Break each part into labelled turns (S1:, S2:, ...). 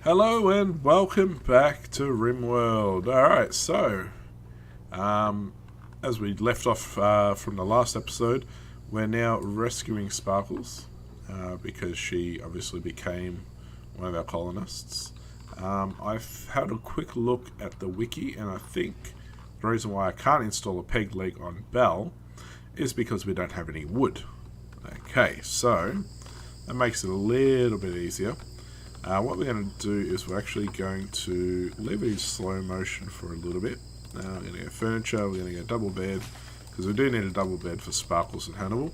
S1: Hello and welcome back to RimWorld. Alright, so, as we left off from the last episode, we're now rescuing Sparkles, because she obviously became one of our colonists. I've had a quick look at the wiki, and I think the reason why I can't install a peg leg on Belle is because we don't have any wood. Okay, so, that makes it a little bit easier. What we're going to do is we're actually going to leave it in slow motion for a little bit. We're going to get furniture, we're going to get a double bed, because we do need a double bed for Sparkles and Hannibal.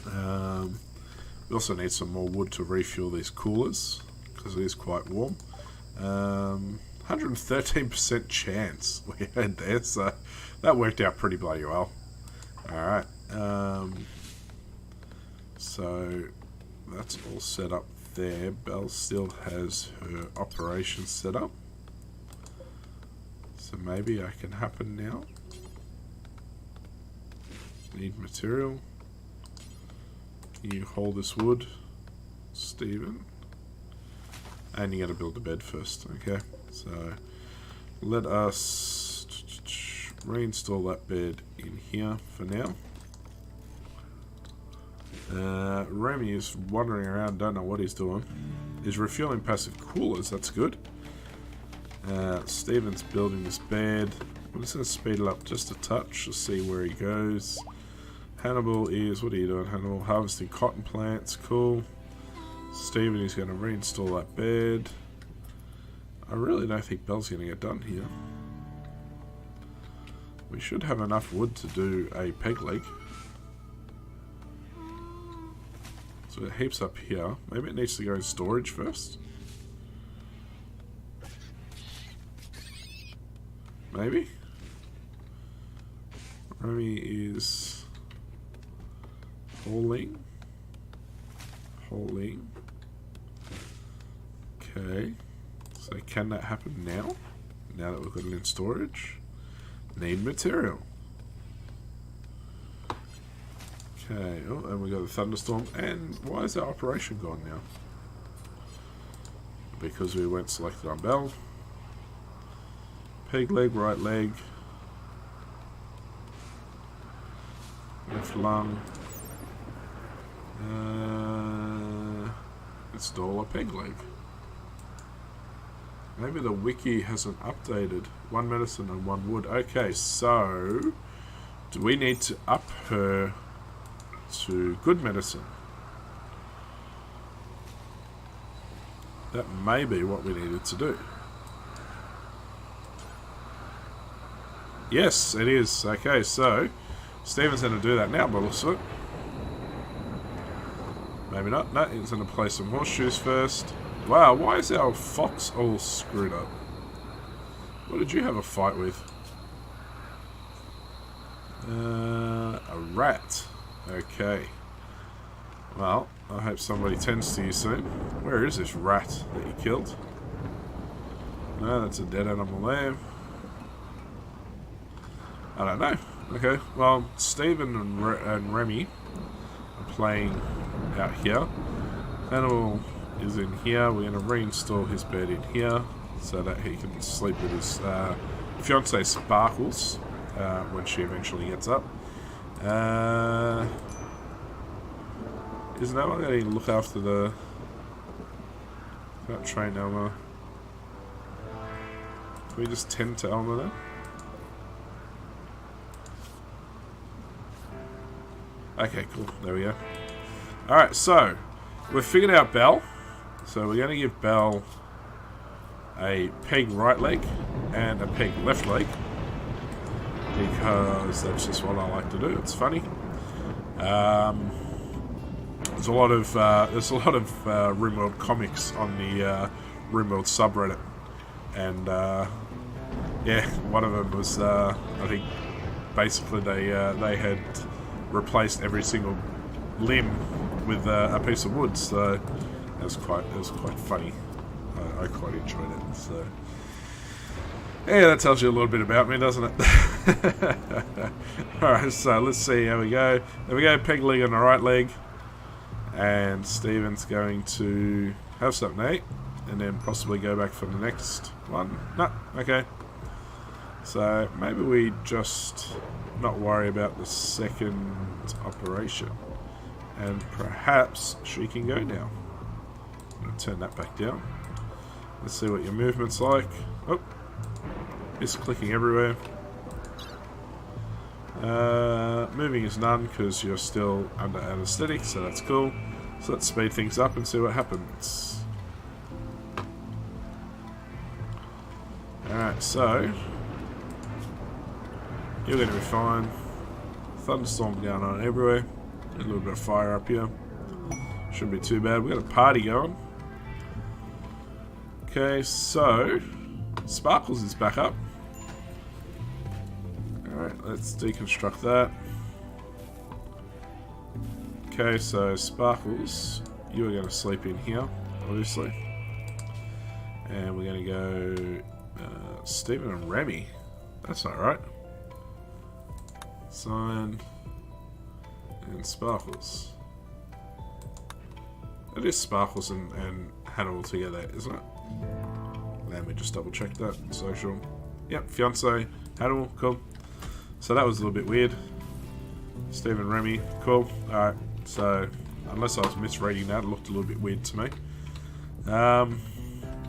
S1: We also need some more wood to refuel these coolers, because it is quite warm. 113% chance we had there, so that worked out pretty bloody well. Alright, so that's all set up there. Belle still has her operation set up, so maybe I can happen now. Need material. Can you hold this wood, Stephen? And you gotta build the bed first, okay? So let us reinstall that bed in here for now. Remy is wandering around, don't know what he's doing. He's refueling passive coolers, that's good. Steven's building this bed. I'm just going to speed it up just a touch to see where he goes. Hannibal is, what are you doing, Hannibal? Harvesting cotton plants, cool. Steven is going to reinstall that bed. I really don't think Belle's going to get done here. We should have enough wood to do a peg leg. So it heaps up here. Maybe it needs to go in storage first. Maybe. Remy is hauling. Okay. So can that happen now? Now that we've got it in storage? Need material. Okay, oh, and we got the thunderstorm. And why is our operation gone now? Because we went selected on Belle. Peg leg, right leg. Left lung. Install a peg leg. Maybe the wiki hasn't updated. 1 medicine and 1 wood. Okay, so do we need to up her to good medicine? That may be what we needed to do. Yes, it is. Okay, so Steven's going to do that now, by the looks of it. Maybe not. No, he's going to play some horseshoes first. Wow, why is our fox all screwed up? What did you have a fight with? A rat. Okay. Well, I hope somebody tends to you soon. Where is this rat that you killed? No, that's a dead animal there. I don't know. Okay, well, Stephen and Remy are playing out here. Hannibal is in here. We're going to reinstall his bed in here so that he can sleep with his fiancée Sparkles when she eventually gets up. Is no one going to look after the... Can't train Elmer. Can we just tend to Elmer then? Okay, cool. There we go. Alright, so we've figured out Belle. So we're going to give Belle a peg right leg and a peg left leg, because that's just what I like to do. It's funny. There's a lot of RimWorld comics on the RimWorld subreddit, and yeah, one of them was I think basically they had replaced every single limb with a piece of wood, so it was quite funny. I quite enjoyed it. So yeah, that tells you a little bit about me, doesn't it? Alright, so let's see how we go. There we go, peg leg on the right leg. And Steven's going to have something to eat. and then possibly go back for the next one. No, okay. So maybe we just not worry about the second operation, and perhaps she can go now. I'm going to turn that back down. Let's see what your movement's like. Oh, it's clicking everywhere. Moving is none because you're still under anesthetic, so that's cool. So let's speed things up and see what happens. Alright, so you're going to be fine. Thunderstorm going on everywhere. A little bit of fire up here. Shouldn't be too bad. We've got a party going. Okay, so Sparkles is back up. Alright, let's deconstruct that. Okay, so Sparkles, you are going to sleep in here, obviously. And we're going to go Stephen and Remy. That's not right. Sign and Sparkles. It is Sparkles and Hannibal together, isn't it? Let me just double check that. Social. Yep, fiance, Hannibal, cool. So that was a little bit weird. Steve and Remy, cool. Alright, so unless I was misreading that, it looked a little bit weird to me.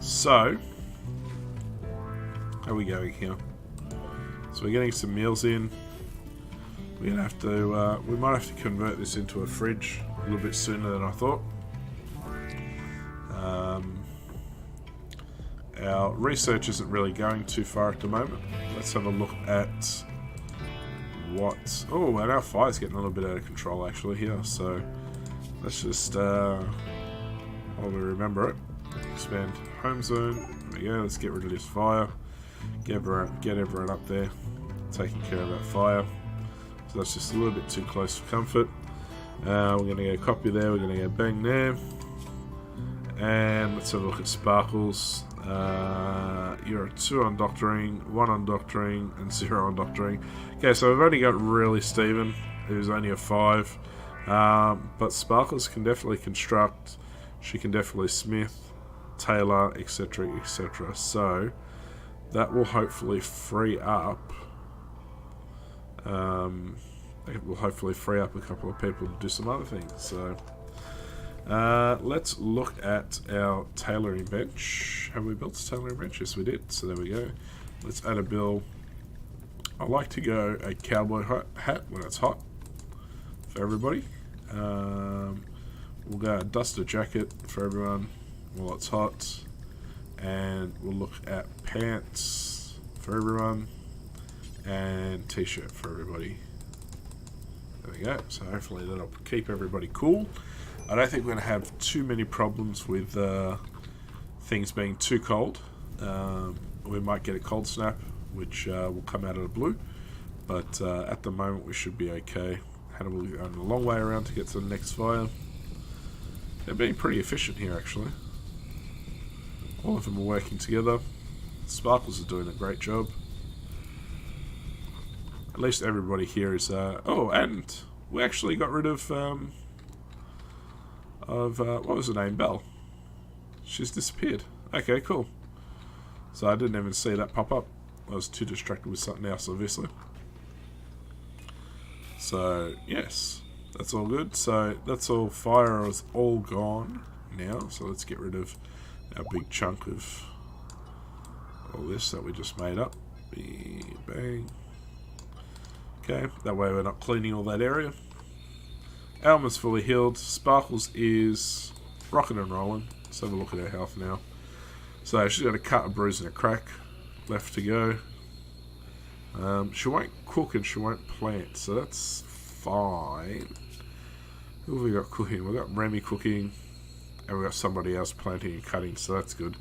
S1: So how are we going here? So we're getting some meals in. We're gonna have to we might have to convert this into a fridge a little bit sooner than I thought. Our research isn't really going too far at the moment. Let's have a look at what... Oh, and our fire's getting a little bit out of control actually here, so let's just while we remember it, expand home zone. There we go, let's get rid of this fire. Get everyone up there taking care of that fire. So that's just a little bit too close for comfort. We're going to go copy there, we're going to go bang there. And let's have a look at Sparkles. You're a 2 on doctoring, 1 on doctoring, and 0 on doctoring. Okay, so we've only got really Stephen, who's only a 5. But Sparkles can definitely construct. She can definitely smith, tailor, etc., etc. So that will hopefully free up. It will hopefully free up a couple of people to do some other things. So let's look at our tailoring bench. Have we built a tailoring bench? Yes, we did. So there we go. Let's add a bill. I like to go a cowboy hat when it's hot for everybody. We'll go a duster jacket for everyone while it's hot. And we'll look at pants for everyone. And t-shirt for everybody. There we go. So hopefully that'll keep everybody cool. I don't think we're going to have too many problems with things being too cold. We might get a cold snap, which will come out of the blue. But at the moment we should be okay. Hannibal going a long way around to get to the next fire. They're being pretty efficient here actually. All of them are working together. Sparkles is doing a great job. At least everybody here is... oh, and we actually got rid of what was her name? Belle. She's disappeared. Okay, cool. So I didn't even see that pop up. I was too distracted with something else, obviously. So, yes. That's all good. So, that's all. Fire is all gone now. So, let's get rid of our big chunk of all this that we just made up. Bang. Okay, that way we're not cleaning all that area. Alma's fully healed. Sparkles is rocking and rolling. Let's have a look at her health now. So she's got a cut, a bruise, and a crack left to go. She won't cook and she won't plant, so that's fine. Who have we got cooking? We've got Remy cooking, and we've got somebody else planting and cutting, so that's good.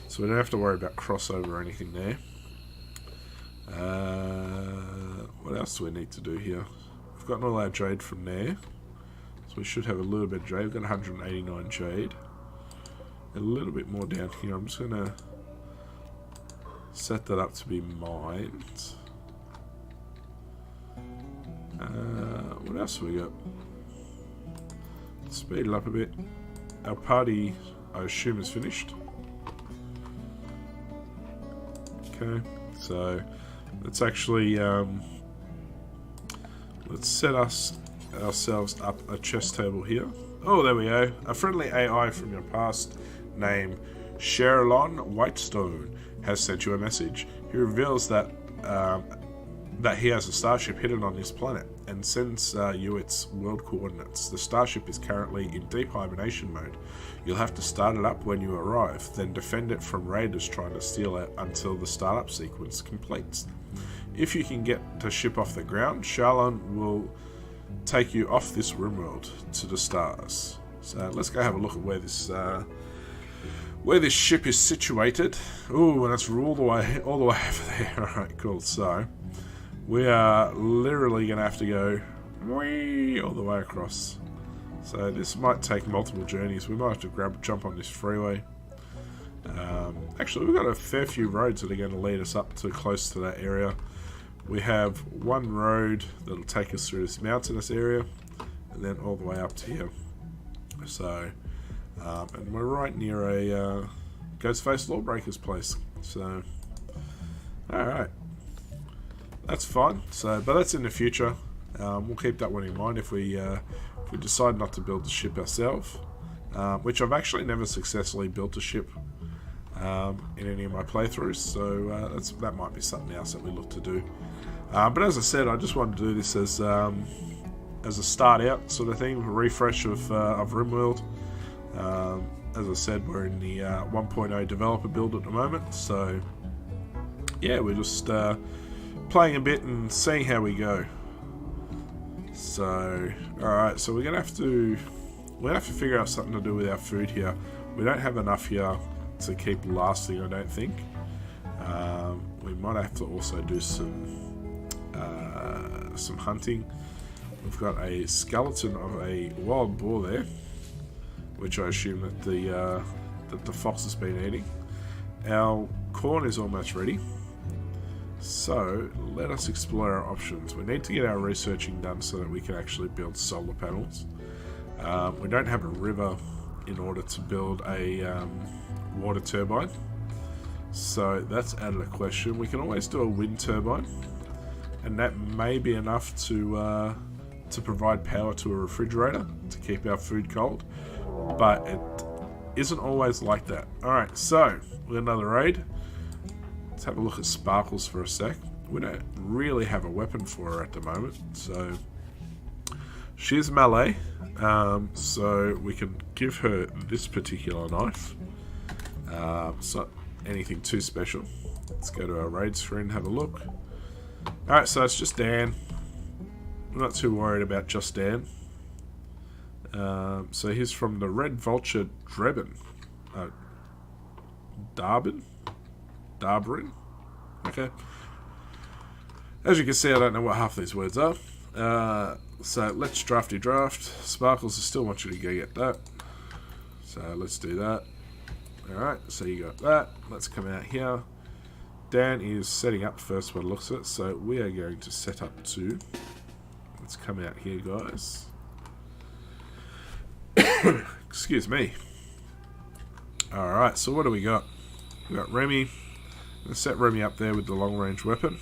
S1: So we don't have to worry about crossover or anything there. What else do we need to do here? We've gotten all our jade from there. So we should have a little bit of jade. We've got 189 jade. A little bit more down here. I'm just going to set that up to be mined. What else have we got? Speed it up a bit. Our party, I assume, is finished. Okay, so let's actually let's set ourselves up a chest table here. Oh, there we go. A friendly AI from your past named Sherlon Whitestone has sent you a message. He reveals that that he has a starship hidden on his planet and sends you its world coordinates. The starship is currently in deep hibernation mode. You'll have to start it up when you arrive, then defend it from raiders trying to steal it until the startup sequence completes. If you can get the ship off the ground, Sherlon will take you off this RimWorld to the stars. So let's go have a look at where this ship is situated. Ooh, and it's all the way over there. Alright, cool. So we are literally gonna have to go all the way across. So this might take multiple journeys. We might have to jump on this freeway. Actually, we've got a fair few roads that are going to lead us up to close to that area. We have one road that'll take us through this mountainous area, and then all the way up to here. So, and we're right near a Ghostface Lawbreaker's place. So, all right, that's fine. So, but that's in the future. We'll keep that one in mind if we decide not to build the ship ourselves, which I've actually never successfully built a ship in any of my playthroughs, so that might be something else that we look to do. But as I said, I just wanted to do this as a start out sort of thing, a refresh of RimWorld. As I said, we're in the 1.0 developer build at the moment, so yeah, we're just playing a bit and seeing how we go. So, alright, so we're gonna have to figure out something to do with our food here. We don't have enough here to keep lasting, I don't think. We might have to also do some hunting. We've got a skeleton of a wild boar there, which I assume that the fox has been eating. Our corn is almost ready. So, let us explore our options. We need to get our researching done so that we can actually build solar panels. We don't have a river in order to build a water turbine. So, that's out of the question. We can always do a wind turbine. And that may be enough to provide power to a refrigerator to keep our food cold. But it isn't always like that. Alright, so, we've got another raid. Let's have a look at Sparkles for a sec. We don't really have a weapon for her at the moment, so she's melee, so we can give her this particular knife. It's not anything too special. Let's go to our raid screen and have a look. Alright, so it's just Dan. I'm not too worried about just Dan. So he's from the Red Vulture Drebin. Darberin? Okay. As you can see, I don't know what half these words are. So let's draft. Sparkles, I still want you to go get that. So let's do that. Alright, so you got that. Let's come out here. Dan is setting up first by the looks of it, so we are going to set up too. Let's come out here, guys. Excuse me. Alright, so what do we got? We got Remy. Let's set Remy up there with the long range weapon.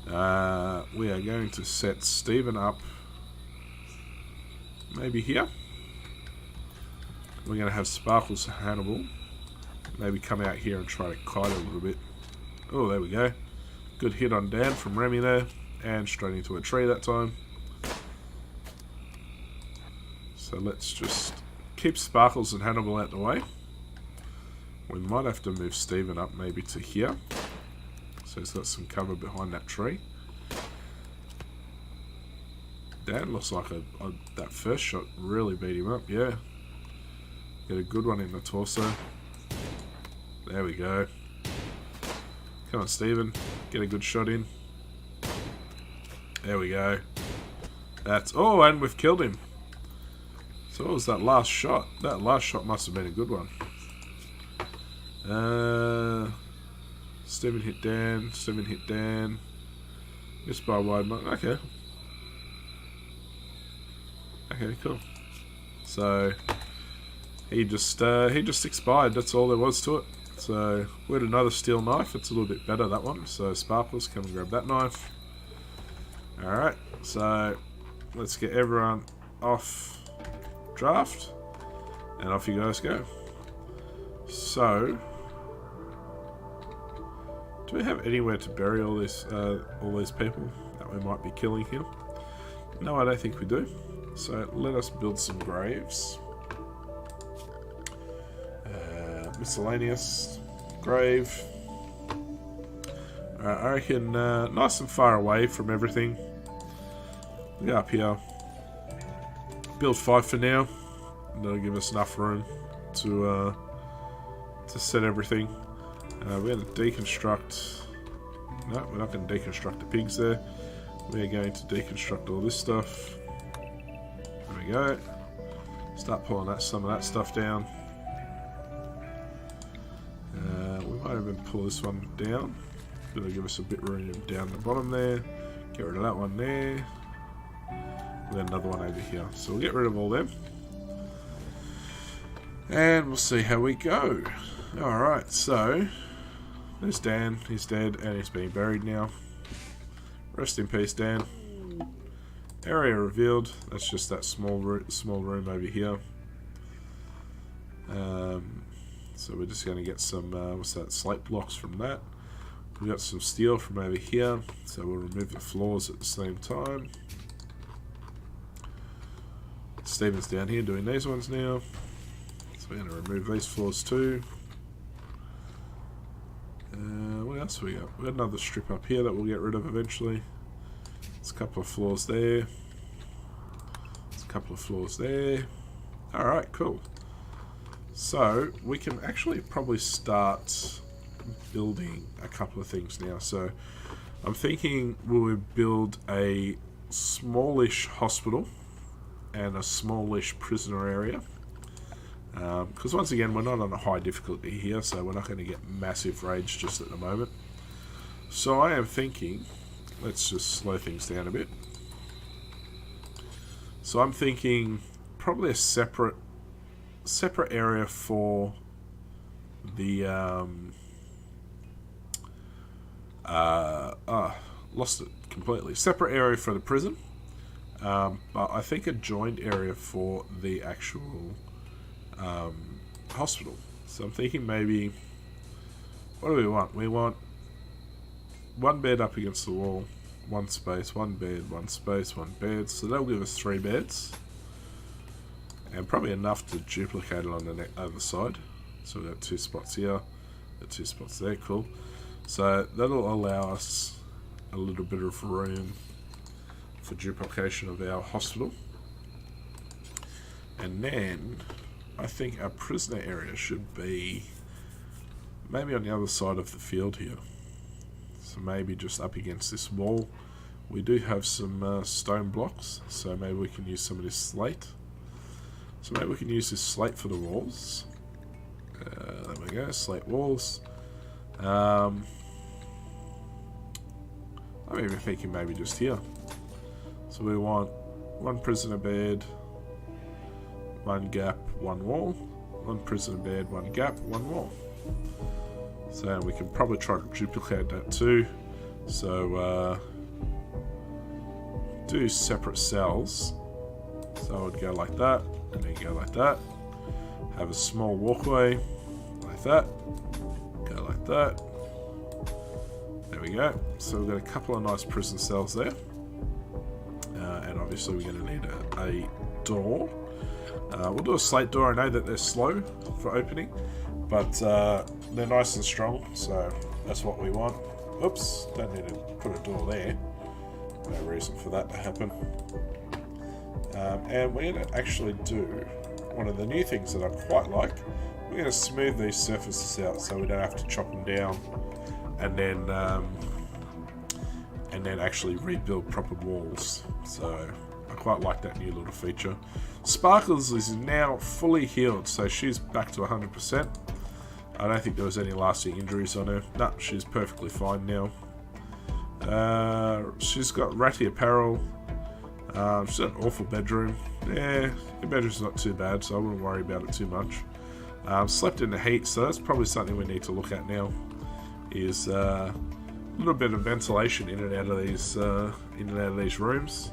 S1: We are going to set Stephen up maybe here. We're going to have Sparkles Hannibal maybe come out here and try to kite a little bit. Oh, there we go. Good hit on Dan from Remy there, and straight into a tree that time. So let's just keep Sparkles and Hannibal out the way. We might have to move Stephen up maybe to here, so he's got some cover behind that tree. Dan looks like that first shot really beat him up, yeah. Get a good one in the torso. There we go. Come on, Stephen. Get a good shot in. There we go. Oh, and we've killed him. So what was that last shot? That last shot must have been a good one. Stephen hit Dan. Missed by a wide mark. Okay. Okay, cool. So he just expired. That's all there was to it. So we had another steel knife. It's a little bit better, that one. So Sparkles, come and grab that knife. Alright, so let's get everyone off draft. And off you guys go. So, do we have anywhere to bury all these people that we might be killing here? No, I don't think we do. So let us build some graves. Miscellaneous grave. Alright, I reckon nice and far away from everything. Get up here. Build 5 for now. That'll give us enough room to set everything. We're going to deconstruct. No, we're not going to deconstruct the pigs there. We're going to deconstruct all this stuff. There we go. Start pulling some of that stuff down. We might even pull this one down. That'll give us a bit of room down the bottom there. Get rid of that one there. And then another one over here. So we'll get rid of all them. And we'll see how we go. Alright, so there's Dan. He's dead and he's being buried now. Rest in peace, Dan. Area revealed. That's just that small room over here. So we're just going to get some slate blocks from that. We got some steel from over here, so we'll remove the floors at the same time. Steven's down here doing these ones now, so we're going to remove these floors too. What else we got? We got another strip up here that we'll get rid of eventually. There's a couple of floors there. There's a couple of floors there. Alright, cool. So we can actually probably start building a couple of things now. So I'm thinking we would build a smallish hospital and a smallish prisoner area. Because once again, we're not on a high difficulty here, so we're not going to get massive raids just at the moment. So I am thinking, let's just slow things down a bit. So I'm thinking probably a separate area for the lost it completely. Separate area for the prison, but I think a joined area for the actual hospital. So I'm thinking maybe, what do we want? We want one bed up against the wall, one space, one bed, one space, one bed. So that'll give us 3 beds. And probably enough to duplicate it on the other side. So we've got 2 spots here, 2 spots there, cool. So that'll allow us a little bit of room for duplication of our hospital. And then I think our prisoner area should be maybe on the other side of the field here. So maybe just up against this wall. We do have some stone blocks, so maybe we can use some of this slate. So maybe we can use this slate for the walls. There we go, slate walls. I'm even thinking maybe just here. So we want 1 prisoner bed, 1 gap, 1 wall. 1 prisoner bed, 1 gap, 1 wall. So we can probably try to duplicate that too. So do separate cells. So I would go like that, and then go like that. Have a small walkway, like that. Go like that. There we go. So we've got a couple of nice prison cells there. And obviously we're going to need a door. We'll do a slate door. I know that they're slow for opening, but they're nice and strong, so that's what we want. Oops, don't need to put a door there. No reason for that to happen. And we're going to actually do one of the new things that I quite like. We're going to smooth these surfaces out so we don't have to chop them down and then actually rebuild proper walls. So I quite like that new little feature. Sparkles is now fully healed, so she's back to 100%. I don't think there was any lasting injuries on her. No, she's perfectly fine now. She's got ratty apparel. She's got an awful bedroom. Yeah, the bedroom's not too bad, so I wouldn't worry about it too much. Slept in the heat, so that's probably something we need to look at now. Is a little bit of ventilation in and out of these rooms.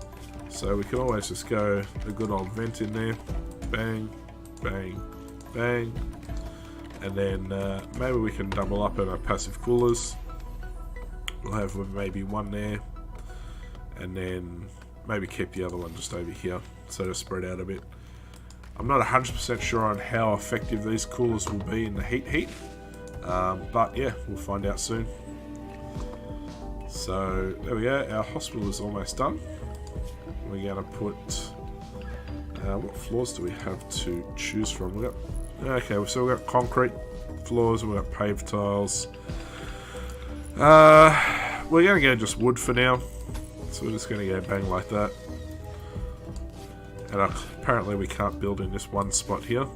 S1: So we can always just go a good old vent in there, bang, bang, bang, and then maybe we can double up on our passive coolers. We'll have maybe one there, and then maybe keep the other one just over here, so to spread out a bit. I'm not 100% sure on how effective these coolers will be in the heat, but yeah, we'll find out soon. So there we go, our hospital is almost done. We're going to put, what floors do we have to choose from? Okay, so we've got concrete floors, we've got paved tiles. We're going to go just wood for now, so we're just going to go bang like that. And apparently we can't build in this one spot here,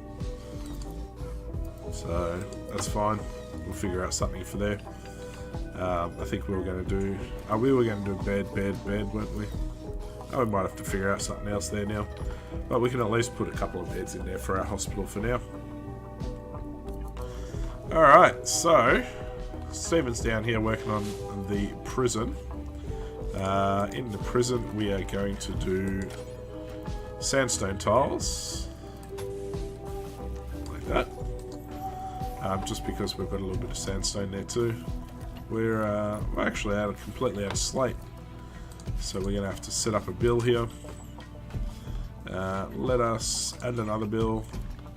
S1: so that's fine. We'll figure out something for there. I think we were going to do bed, weren't we? Oh, we might have to figure out something else there now, but we can at least put a couple of beds in there for our hospital for now. Alright, so Stephen's down here working on the prison. In the prison we are going to do sandstone tiles like that, just because we've got a little bit of sandstone there too. We're actually completely out of slate, so we're gonna have to set up a bill here. Let us add another bill.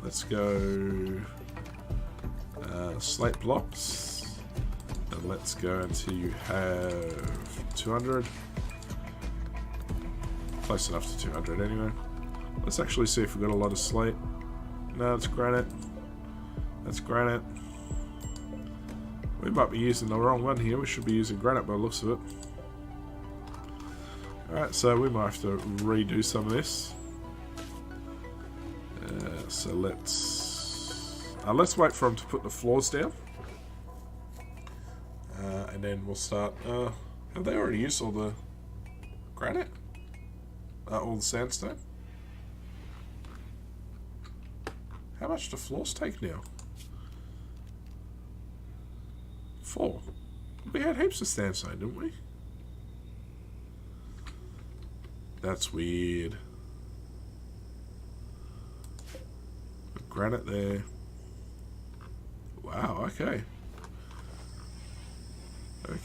S1: Let's go slate blocks, and let's go until you have 200. Close enough to 200 anyway. Let's actually see if we've got a lot of slate. No, it's granite. That's granite. We might be using the wrong one here. We should be using granite by the looks of it. Alright, so we might have to redo some of this. So let's wait for them to put the floors down. And then we'll start. Have they already used all the granite? All the sandstone? How much do floors take now? 4. We had heaps of sandstone, didn't we? That's weird. Granite there. Wow, okay.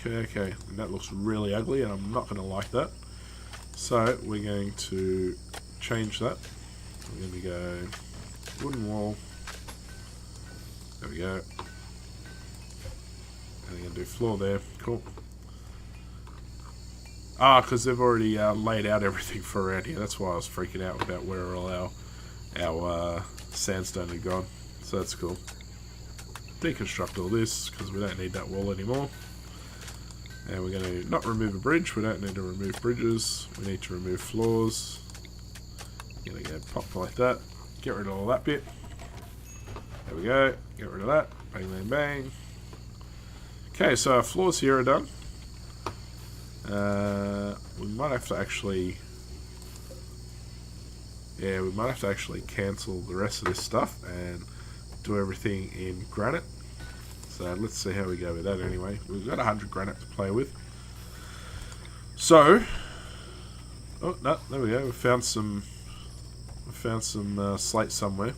S1: Okay. And that looks really ugly, and I'm not going to like that. So we're going to change that. We're going to go wooden wall. There we go. And we're going to do floor there. Cool. Because they've already laid out everything for around here. That's why I was freaking out about where all our sandstone had gone. So that's cool. Deconstruct all this because we don't need that wall anymore. And we're going to not remove a bridge. We don't need to remove bridges. We need to remove floors. Going to go pop like that. Get rid of all that bit. There we go. Get rid of that. Bang, bang, bang. Okay, so our floors here are done. We might have to actually... Yeah, we might have to actually cancel the rest of this stuff and do everything in granite. So let's see how we go with that anyway. We've got 100 granite to play with. So... Oh, no, there we go. We found some slate somewhere.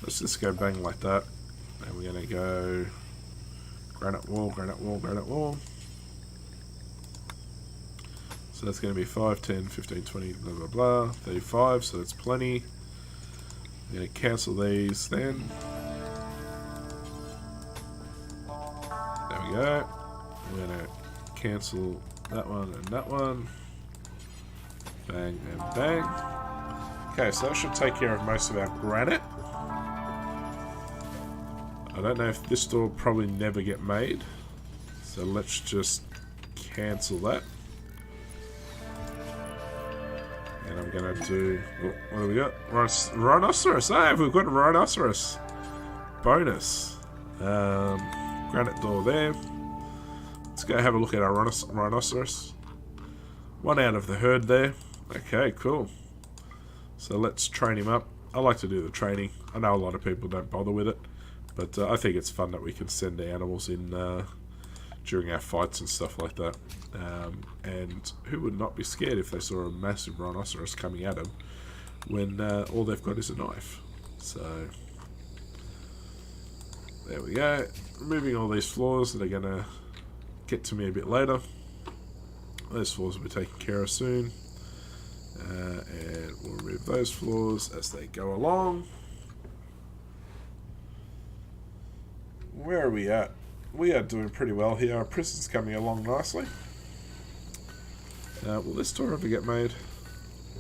S1: Let's just go bang like that. And we're going to go granite wall, granite wall, granite wall. So that's going to be 5, 10, 15, 20, blah, blah, blah. 35, so that's plenty. I'm going to cancel these then. There we go. I'm going to cancel that one and that one. Bang and bang. Okay, so that should take care of most of our granite. I don't know if this door will probably never get made. So let's just cancel that. And I'm going to do... What do we got? Rhinoceros! Hey, we've got a rhinoceros! Bonus. Granite door there. Let's go have a look at our rhinoceros. One out of the herd there. Okay, cool. So let's train him up. I like to do the training. I know a lot of people don't bother with it. But I think it's fun that we can send the animals in during our fights and stuff like that. And who would not be scared if they saw a massive rhinoceros coming at them when all they've got is a knife? So there we go. Removing all these floors that are going to get to me a bit later. Those floors will be taken care of soon. And we'll remove those floors as they go along. Where are we at? We are doing pretty well here. Our prison's coming along nicely. Will this door ever get made?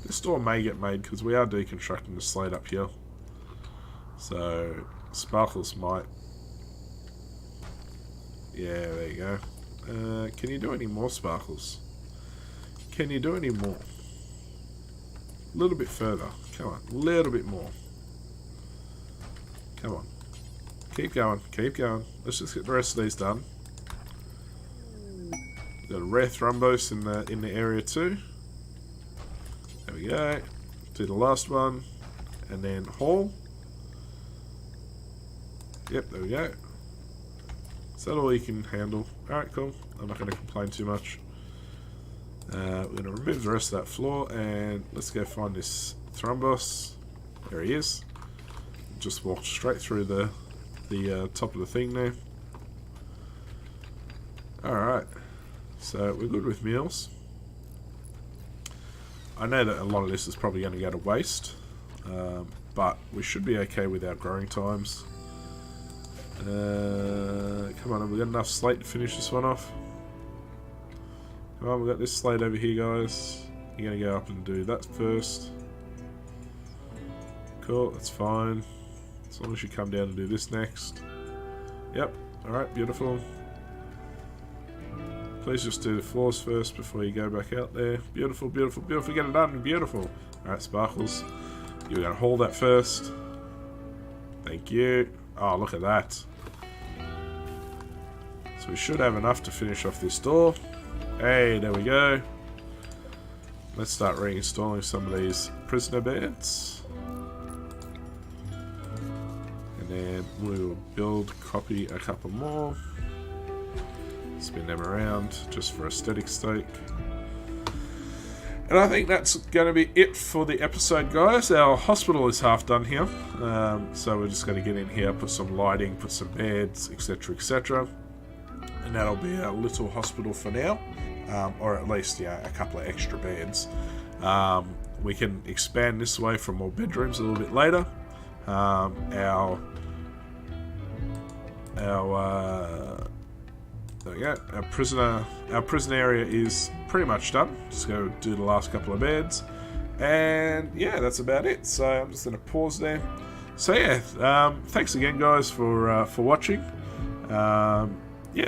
S1: This door may get made because we are deconstructing the slate up here. So, Sparkles might. Yeah, there you go. Can you do any more, Sparkles? Can you do any more? A little bit further. Come on. A little bit more. Come on. Keep going. Keep going. Let's just get the rest of these done. Got a rare thrombos in the area too. There we go. Do the last one. And then haul. Yep, there we go. Is that all you can handle? Alright, cool. I'm not going to complain too much. We're going to remove the rest of that floor and let's go find this thrombos. There he is. Just walked straight through the top of the thing there. Alright. So we're good with meals. I know that a lot of this is probably going to go to waste. But we should be okay with our growing times. Come on, have we got enough slate to finish this one off? Come on, we've got this slate over here, guys. You're going to go up and do that first. Cool, that's fine. As long as you come down and do this next. Yep, alright, beautiful. Please just do the floors first before you go back out there. Beautiful, beautiful, beautiful. Get it done, beautiful. Alright, Sparkles. You're going to hold that first. Thank you. Oh, look at that. So we should have enough to finish off this door. Hey, there we go. Let's start reinstalling some of these prisoner beds. And then we will copy a couple more. Spin them around just for aesthetic sake. And I think that's going to be it for the episode, guys. Our hospital is half done here. So we're just going to get in here, put some lighting, put some beds, etc, etc. And that'll be our little hospital for now. Or at least, yeah, a couple of extra beds. We can expand this way for more bedrooms a little bit later. There we go. Our prison area is pretty much done. Just go do the last couple of beds, and yeah, that's about it. So I'm just going to pause there. So yeah, thanks again, guys, for watching. Yeah,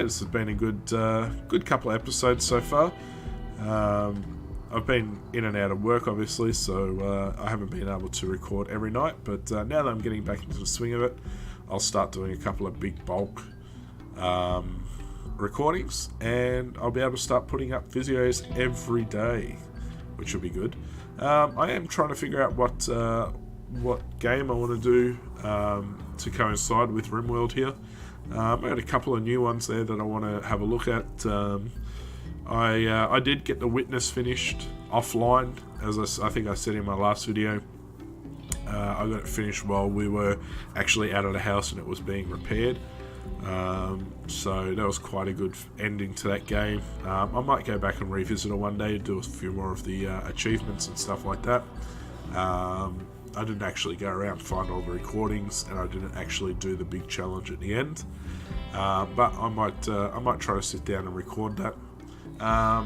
S1: this has been a good couple of episodes so far. I've been in and out of work, obviously, so I haven't been able to record every night. But now that I'm getting back into the swing of it, I'll start doing a couple of big bulk recordings, and I'll be able to start putting up videos every day, which will be good. I am trying to figure out what game I want to do to coincide with RimWorld here. I got a couple of new ones there that I want to have a look at. I did get The Witness finished offline, as I think I said in my last video. I got it finished while we were actually out of the house and it was being repaired. So that was quite a good ending to that game. I might go back and revisit it one day, do a few more of the achievements and stuff like that. I didn't actually go around and find all the recordings, and I didn't actually do the big challenge at the end. But I might try to sit down and record that. I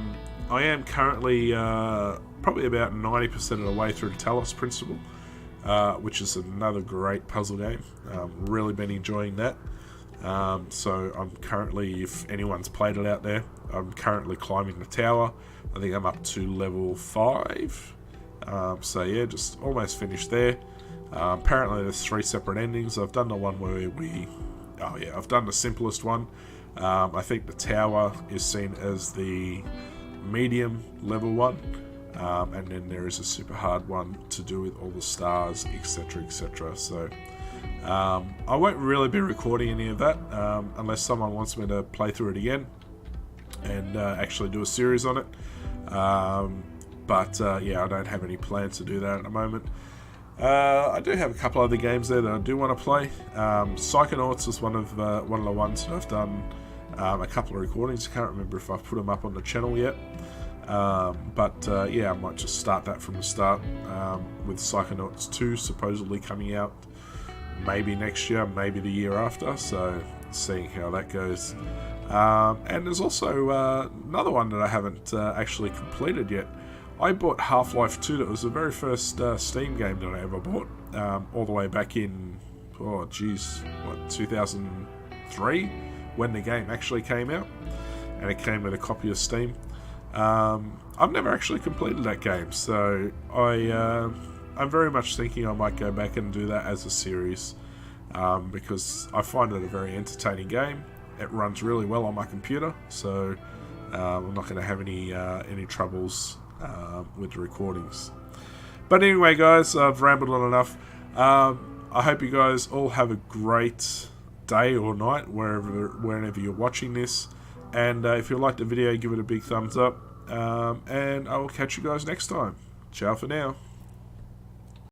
S1: am currently probably about 90% of the way through the Talos Principle, which is another great puzzle game. Really been enjoying that. So I'm currently, if anyone's played it out there, I'm currently climbing the tower. I think I'm up to level 5. So yeah, just almost finished there. Apparently there's 3 separate endings. I've done the one where I've done the simplest one. I think the tower is seen as the medium level one. And then there is a super hard one to do with all the stars, etc, etc. So I won't really be recording any of that unless someone wants me to play through it again and actually do a series on it. But yeah, I don't have any plans to do that at the moment. I do have a couple other games there that I do want to play. Psychonauts is one of the ones that I've done a couple of recordings. I can't remember if I've put them up on the channel yet. But yeah, I might just start that from the start with Psychonauts 2 supposedly coming out maybe next year, maybe the year after, so seeing how that goes. And there's also another one that I haven't actually completed yet. I bought Half-Life 2. That was the very first Steam game that I ever bought, all the way back in, 2003, when the game actually came out, and it came with a copy of Steam. I've never actually completed that game, so I'm very much thinking I might go back and do that as a series, because I find it a very entertaining game. It runs really well on my computer, so I'm not going to have any troubles with the recordings. But anyway, guys, I've rambled on enough. I hope you guys all have a great day or night wherever you're watching this. And if you liked the video, give it a big thumbs up. And I will catch you guys next time. Ciao for now.